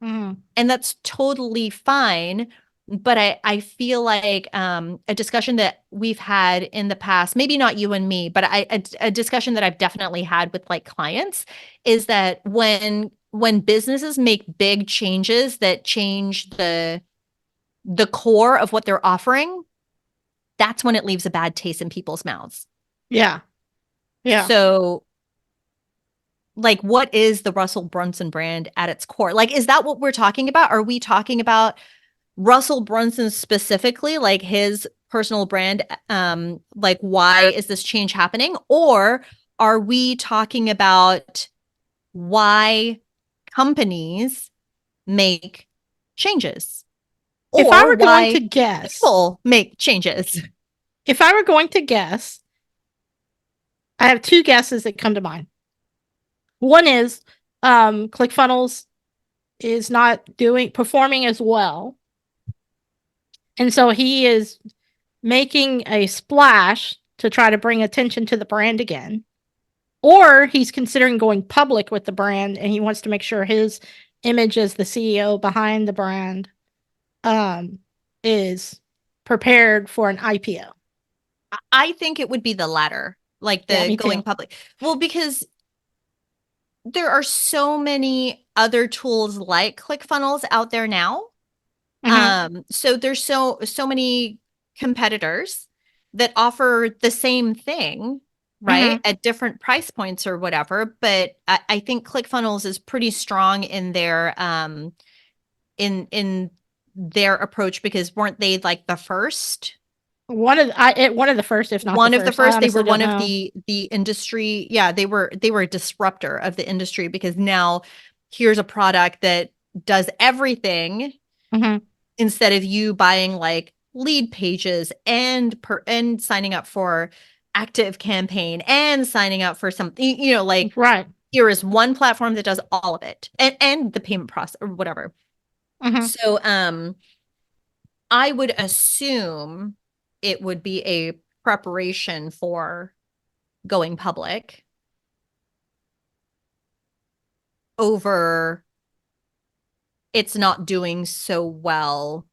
Mm-hmm. And that's totally fine. But I feel like a discussion that we've had in the past, maybe not you and me, but a discussion that I've definitely had with like clients is that when businesses make big changes that change the core of what they're offering, that's when it leaves a bad taste in people's mouths. Yeah. Yeah. So like, what is the Russell Brunson brand at its core? Like, is that what we're talking about? Are we talking about Russell Brunson specifically, like his personal brand? Like, why is this change happening? Or are we talking about why companies make changes? If I were going why to guess, people make changes? if I were going to guess, I have two guesses that come to mind. One is ClickFunnels is not performing as well. And so he is making a splash to try to bring attention to the brand again. Or he's considering going public with the brand and he wants to make sure his image as the CEO behind the brand is prepared for an IPO. I think it would be the latter, like the going public. Well, because there are so many other tools like ClickFunnels out there now. So there's so many competitors that offer the same thing, right? At different price points or whatever. But I think ClickFunnels is pretty strong in their in their approach, because weren't they like the first? One of the first, if not one the of the first. first. They were one of the industry. Yeah, they were a disruptor of the industry, because now here's a product that does everything instead of you buying like lead pages and signing up for active campaign and signing up for something, like here is one platform that does all of it, and the payment process or whatever. So I would assume it would be a preparation for going public over it's not doing so well.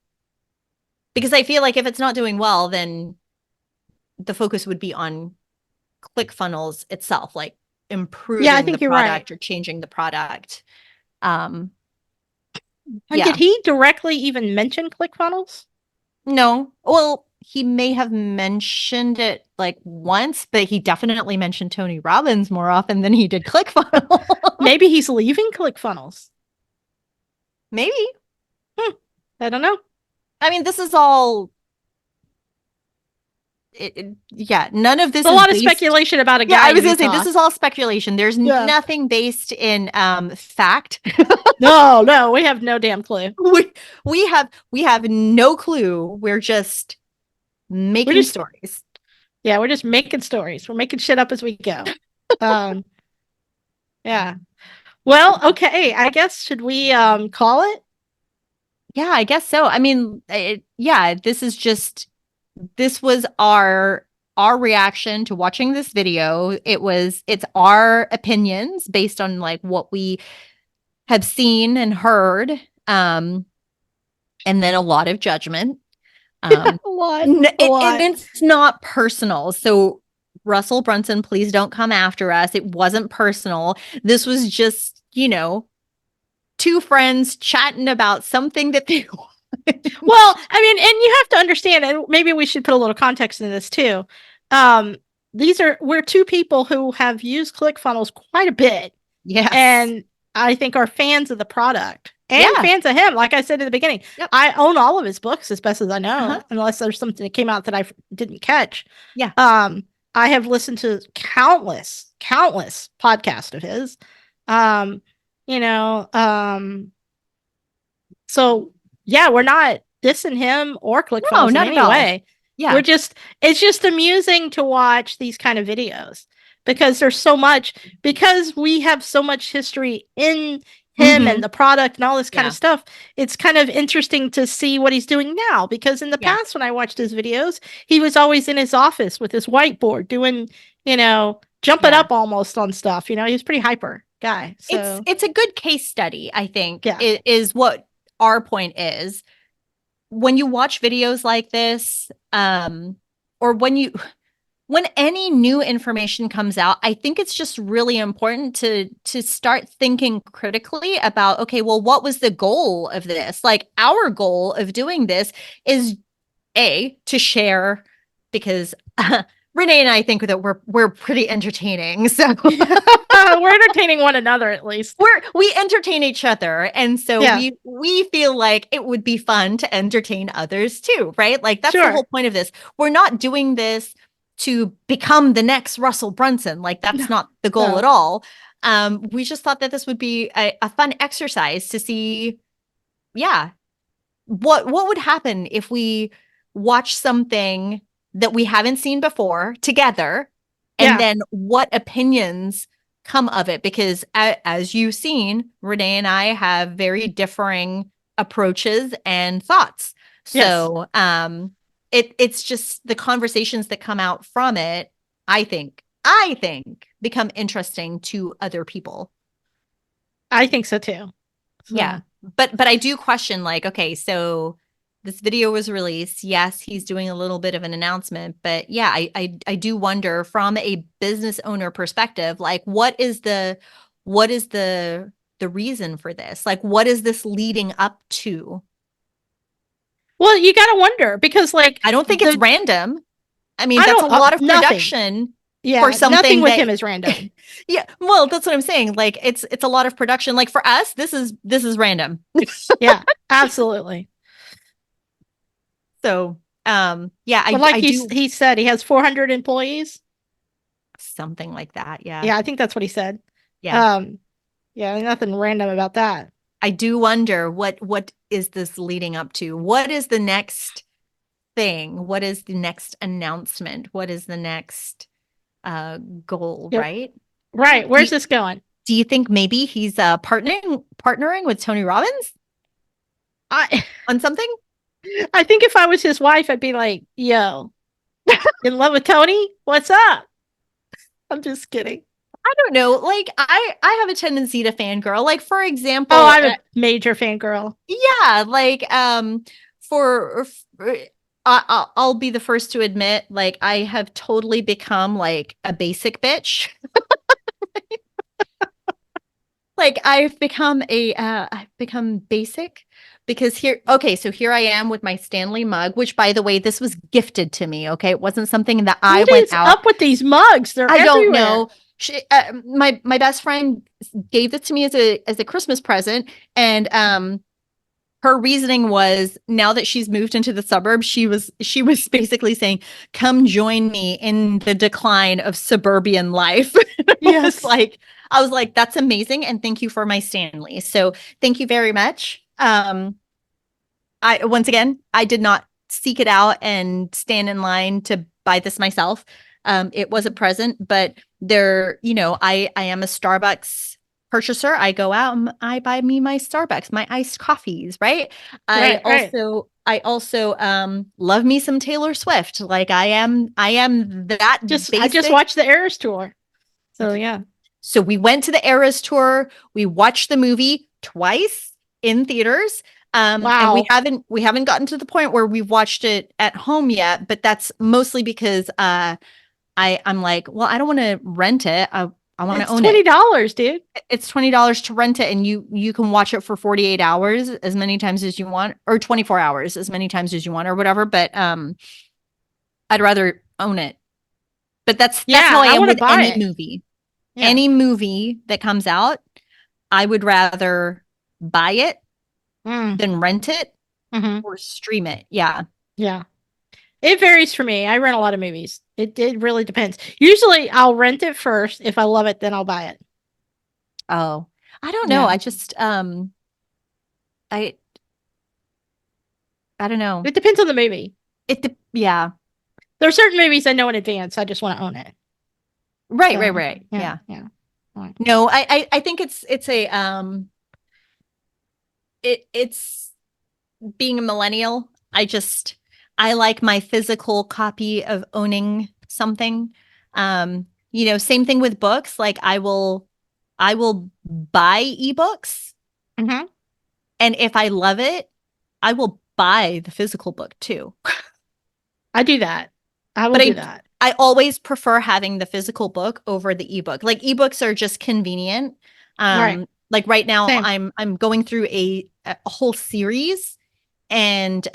Because I feel like if it's not doing well, then the focus would be on ClickFunnels itself, like improving the product or changing the product. And did he directly even mention ClickFunnels? No. Well, he may have mentioned it like once, but he definitely mentioned Tony Robbins more often than he did ClickFunnels. Maybe he's leaving ClickFunnels. Maybe. I don't know. I mean, this is all. None of this is a lot of speculation about a guy. Yeah, I was going to say, this is all speculation. There's nothing based in fact. No, we have no damn clue. We have no clue. We're just making stories. Yeah, we're just making stories. We're making shit up as we go. Yeah. Well, okay. I guess, should we call it? Yeah, I guess so. I mean, this was our reaction to watching this video. It's our opinions based on like what we have seen and heard. And then a lot of judgment. A lot. And it's not personal. So Russell Brunson, please don't come after us. It wasn't personal. This was just, two friends chatting about something that they Well, I mean, and you have to understand, and maybe we should put a little context in this too. We're two people who have used ClickFunnels quite a bit. Yes. And I think are fans of the product and fans of him. Like I said at the beginning, I own all of his books as best as I know, unless there's something that came out that I didn't catch. Yeah. I have listened to countless podcasts of his. So yeah, we're not dissing him or ClickFunnels in any way. Yeah. It's just amusing to watch these kind of videos because there's so much, because we have so much history in him and the product and all this kind of stuff. It's kind of interesting to see what he's doing now, because in the past, when I watched his videos, he was always in his office with his whiteboard doing, jumping up almost on stuff. He was pretty hyper guy. So it's a good case study, I think, is what our point is. When you watch videos like this, or when any new information comes out, I think it's just really important to start thinking critically about, okay, well, what was the goal of this? Like, our goal of doing this is to share, because Renee and I think that we're pretty entertaining. So we're entertaining one another, at least. We entertain each other. And so we feel like it would be fun to entertain others too, right? Like, that's the whole point of this. We're not doing this to become the next Russell Brunson. Like that's not the goal No. at all. We just thought that this would be a fun exercise to see, yeah, what would happen if we watch something that we haven't seen before together, and Yeah. then what opinions come of it, because as you've seen, Renee and I have very differing approaches and thoughts. So it's just the conversations that come out from it, I think become interesting to other people. I think so too. So. Yeah. But I do question, like, okay, so this video was released. Yes, he's doing a little bit of an announcement, but yeah, I do wonder from a business owner perspective, like what is the reason for this? Like, what is this leading up to? Well, you got to wonder because, like, I don't think it's random. I mean, I that's a don't- lot of nothing. production Yeah, for something nothing with that- him is random. Yeah, well, that's what I'm saying. Like, it's a lot of production. Like for us, this is random. Yeah, absolutely. So, yeah, But like he said, he has 400 employees. Something like that. Yeah. Yeah, I think that's what he said. Yeah. Yeah, nothing random about that. I do wonder what is this leading up to? What is the next thing? What is the next announcement? What is the next goal, Yep. right? Right. Where's this going? Do you think maybe he's partnering with Tony Robbins on something? I think if I was his wife, I'd be like, yo, in love with Tony? What's up? I'm just kidding. I don't know. Like I have a tendency to fangirl. Like for example, Oh, I'm a major fangirl. yeah, like I'll be the first to admit, like I have totally become like a basic bitch. Like I've become basic because so here I am with my Stanley mug, which by the way, this was gifted to me. Okay. It wasn't something that I What went is out. up with these mugs? They're I don't everywhere. know. She, my best friend gave this to me as a Christmas present, and her reasoning was now that she's moved into the suburbs, she was basically saying, "Come join me in the decline of suburban life." Yes. I was like, "That's amazing, and thank you for my Stanley." So thank you very much. Once again, I did not seek it out and stand in line to buy this myself. It was a present, but I am a Starbucks purchaser. I go out and I buy me my Starbucks, my iced coffees, right? I also love me some Taylor Swift. Like I am that I just basic. watched the Eras tour. So yeah. So we went to the Eras tour. We watched the movie twice in theaters. Wow. And we haven't gotten to the point where we've watched it at home yet, but that's mostly because I'm like, well, I don't want to rent it. I want to own it. $20, dude. It's $20 to rent it, and you can watch it for 48 hours as many times as you want, or 24 hours as many times as you want, or whatever. But I'd rather own it. But that's how I am with any movie. Yeah. Any movie that comes out, I would rather buy it than rent it or stream it. Yeah. Yeah. It varies for me. I rent a lot of movies. It really depends. Usually I'll rent it first. If I love it, then I'll buy it. Oh, I don't know. Yeah. I just, I don't know. It depends on the movie. Yeah. There are certain movies I know in advance. I just want to own it. Right, So, right. Yeah. Right. No, I think it's being a millennial. I like my physical copy of owning something. Same thing with books. Like I will buy ebooks. Mm-hmm. And if I love it, I will buy the physical book too. I do that. I will do that. I always prefer having the physical book over the ebook. Like ebooks are just convenient. Right. Like right now Same. I'm going through a whole series, and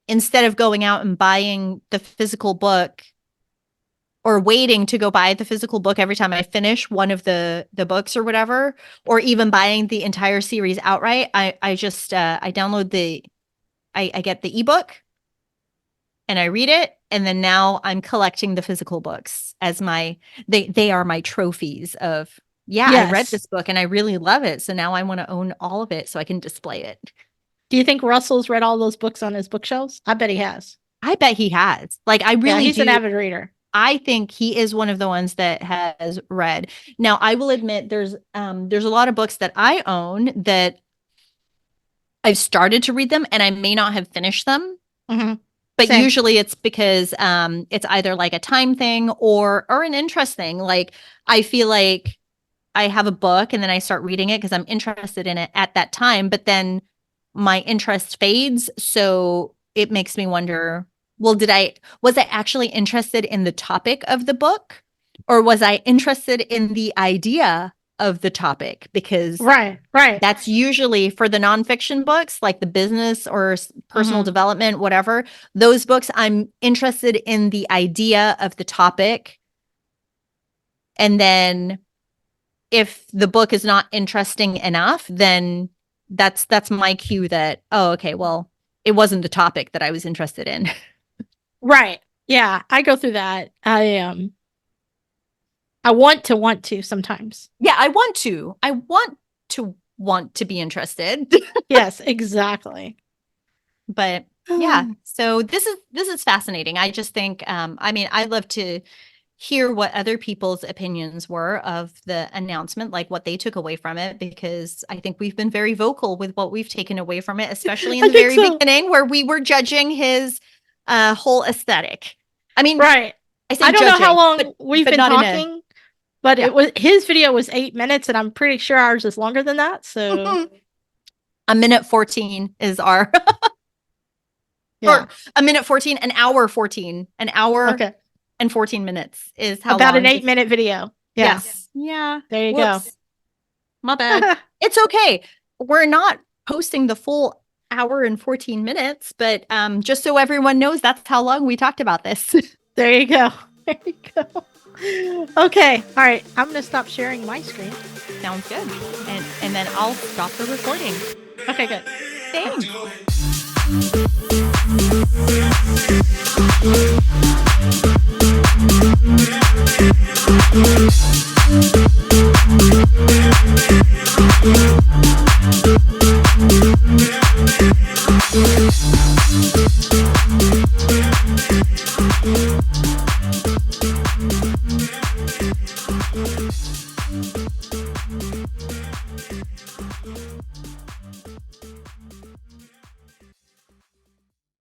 instead of going out and buying the physical book or waiting to go buy the physical book every time I finish one of the books or whatever, or even buying the entire series outright, I just I download I get the ebook and I read it And then now I'm collecting the physical books as they are my trophies of, I read Yes. this book and I really love it. So now I want to own all of it so I can display it. Do you think Russell's read all those books on his bookshelves? I bet he has. I bet he has. Like, I really he's do. an avid reader. I think he is one of the ones that has read. Now, I will admit there's a lot of books that I own that I've started to read them and I may not have finished them. Mm-hmm. But Same. usually it's because it's either like a time thing or an interest thing. Like, I feel like I have a book and then I start reading it because I'm interested in it at that time, but then my interest fades. So it makes me wonder, well, was I actually interested in the topic of the book, or was I interested in the idea of the topic? Because right. that's usually for the nonfiction books, like the business or personal development, whatever. Those books, I'm interested in the idea of the topic. And then if the book is not interesting enough, then that's my cue that, oh, okay, well, it wasn't the topic that I was interested in. Right. Yeah, I go through that. I want to sometimes. Yeah, I want to be interested. Yes, exactly. But yeah, so this is fascinating. I just think, I love to hear what other people's opinions were of the announcement, like what they took away from it, because I think we've been very vocal with what we've taken away from it, especially in the very beginning where we were judging his whole aesthetic. I mean, right. I don't know how long we've been talking, but his video was 8 minutes, and I'm pretty sure ours is longer than that. So a minute 14 is our or a minute 14, an hour 14, an hour. Okay. And 14 minutes is how about long an 8-minute video. Yes. Yeah. There you go. My bad. It's okay. We're not posting the full hour and 14 minutes, but just so everyone knows, that's how long we talked about this. There you go. There you go. Okay. All right. I'm going to stop sharing my screen. Sounds good. And then I'll stop the recording. Okay, good. Thanks.